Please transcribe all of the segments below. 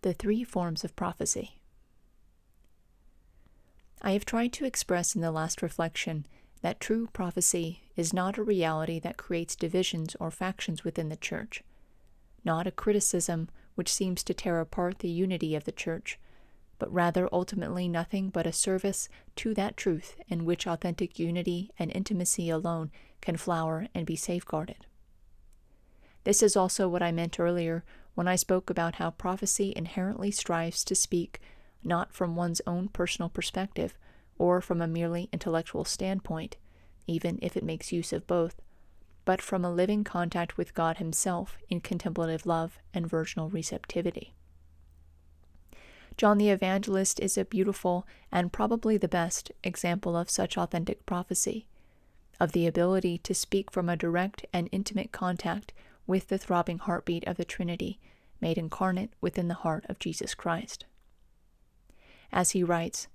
The three forms of prophecy. I have tried to express in the last reflection that true prophecy is not a reality that creates divisions or factions within the Church, not a criticism which seems to tear apart the unity of the Church, but rather ultimately nothing but a service to that truth in which authentic unity and intimacy alone can flower and be safeguarded. This is also what I meant earlier when I spoke about how prophecy inherently strives to speak not from one's own personal perspective or from a merely intellectual standpoint, even if it makes use of both, but from a living contact with God Himself in contemplative love and virginal receptivity. John the Evangelist is a beautiful and probably the best example of such authentic prophecy, of the ability to speak from a direct and intimate contact with the throbbing heartbeat of the Trinity, made incarnate within the heart of Jesus Christ. As he writes,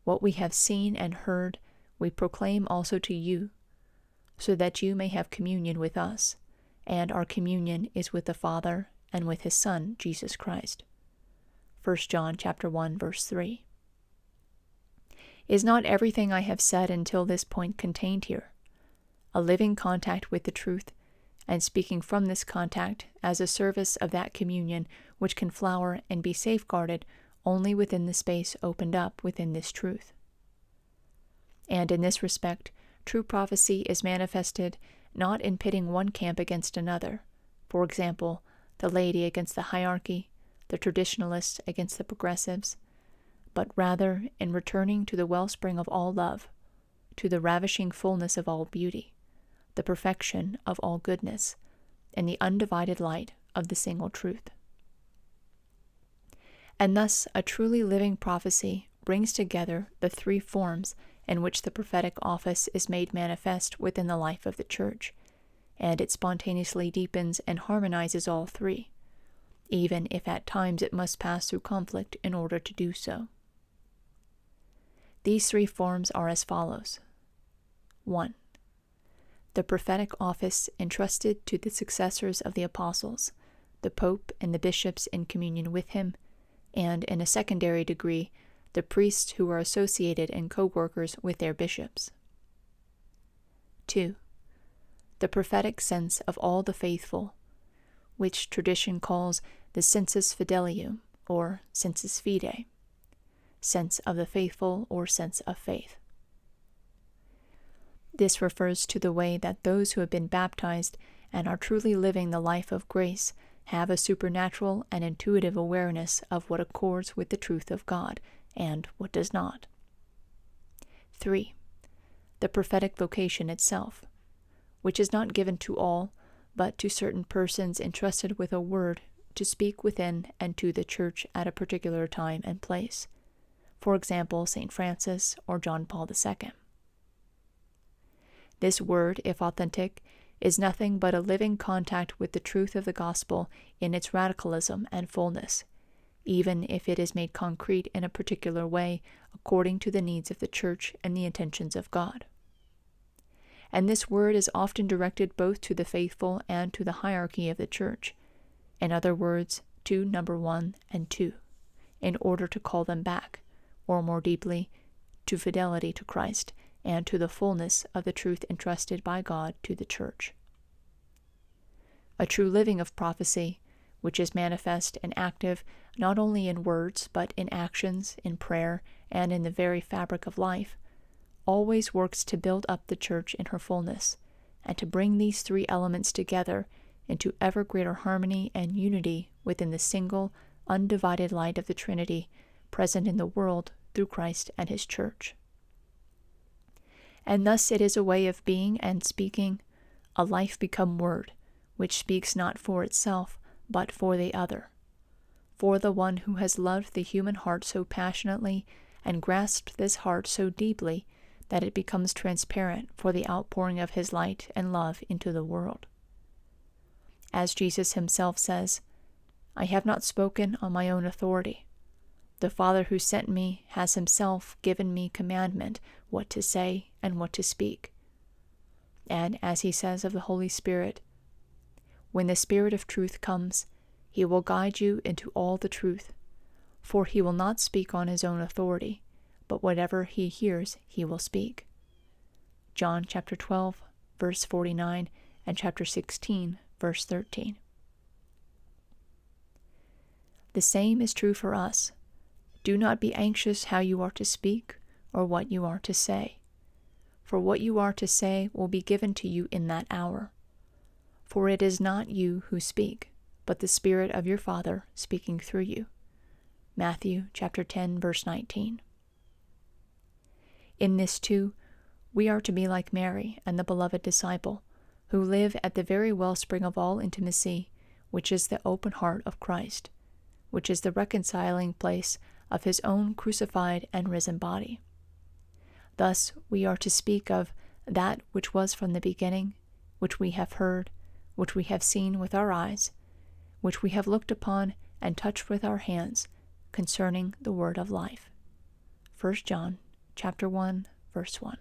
"What we have seen and heard, we proclaim also to you, so that you may have communion with us, and our communion is with the Father and with His Son, Jesus Christ." 1 John chapter 1, verse 3. Is not everything I have said until this point contained here? A living contact with the truth, and speaking from this contact as a service of that communion which can flower and be safeguarded only within the space opened up within this truth. And in this respect, true prophecy is manifested not in pitting one camp against another, for example, the laity against the hierarchy, the traditionalists against the progressives, but rather in returning to the wellspring of all love, to the ravishing fullness of all beauty, the perfection of all goodness, and the undivided light of the single truth. And thus a truly living prophecy brings together the three forms in which the prophetic office is made manifest within the life of the Church, and it spontaneously deepens and harmonizes all three, even if at times it must pass through conflict in order to do so. These three forms are as follows. 1. The prophetic office entrusted to the successors of the apostles, the Pope and the bishops in communion with him, and, in a secondary degree, the priests who are associated and co-workers with their bishops. 2. The prophetic sense of all the faithful, which tradition calls the sensus fidelium, or sensus fidei, sense of the faithful or sense of faith. This refers to the way that those who have been baptized and are truly living the life of grace have a supernatural and intuitive awareness of what accords with the truth of God and what does not. 3. The prophetic vocation itself, which is not given to all, but to certain persons entrusted with a word to speak within and to the Church at a particular time and place, for example, St. Francis or John Paul II. This word, if authentic, is nothing but a living contact with the truth of the gospel in its radicalism and fullness, even if it is made concrete in a particular way according to the needs of the Church and the intentions of God. And this word is often directed both to the faithful and to the hierarchy of the Church, in other words, to number 1 and 2, in order to call them back, or more deeply, to fidelity to Christ and to the fullness of the truth entrusted by God to the Church. A true living of prophecy, which is manifest and active not only in words but in actions, in prayer, and in the very fabric of life, always works to build up the Church in her fullness, and to bring these three elements together into ever greater harmony and unity within the single, undivided light of the Trinity present in the world through Christ and His Church. And thus it is a way of being and speaking, a life become word, which speaks not for itself, but for the other, for the one who has loved the human heart so passionately and grasped this heart so deeply that it becomes transparent for the outpouring of His light and love into the world. As Jesus Himself says, "I have not spoken on my own authority. The Father who sent me has Himself given me commandment what to say and what to speak." And as He says of the Holy Spirit, "When the Spirit of truth comes, He will guide you into all the truth, for he will not speak on his own authority, but whatever he hears he will speak. John chapter 12, verse 49, and chapter 16, verse 13. The same is true for us. Do not be anxious how you are to speak or what you are to say, for what you are to say will be given to you in that hour. For it is not you who speak, but the Spirit of your Father speaking through you. Matthew chapter 10, verse 19. In this too, we are to be like Mary and the beloved disciple, who live at the very wellspring of all intimacy, which is the open heart of Christ, which is the reconciling place of his own crucified and risen body. Thus we are to speak of that which was from the beginning, which we have heard, which we have seen with our eyes, which we have looked upon and touched with our hands, concerning the word of life. 1 John chapter 1, verse 1.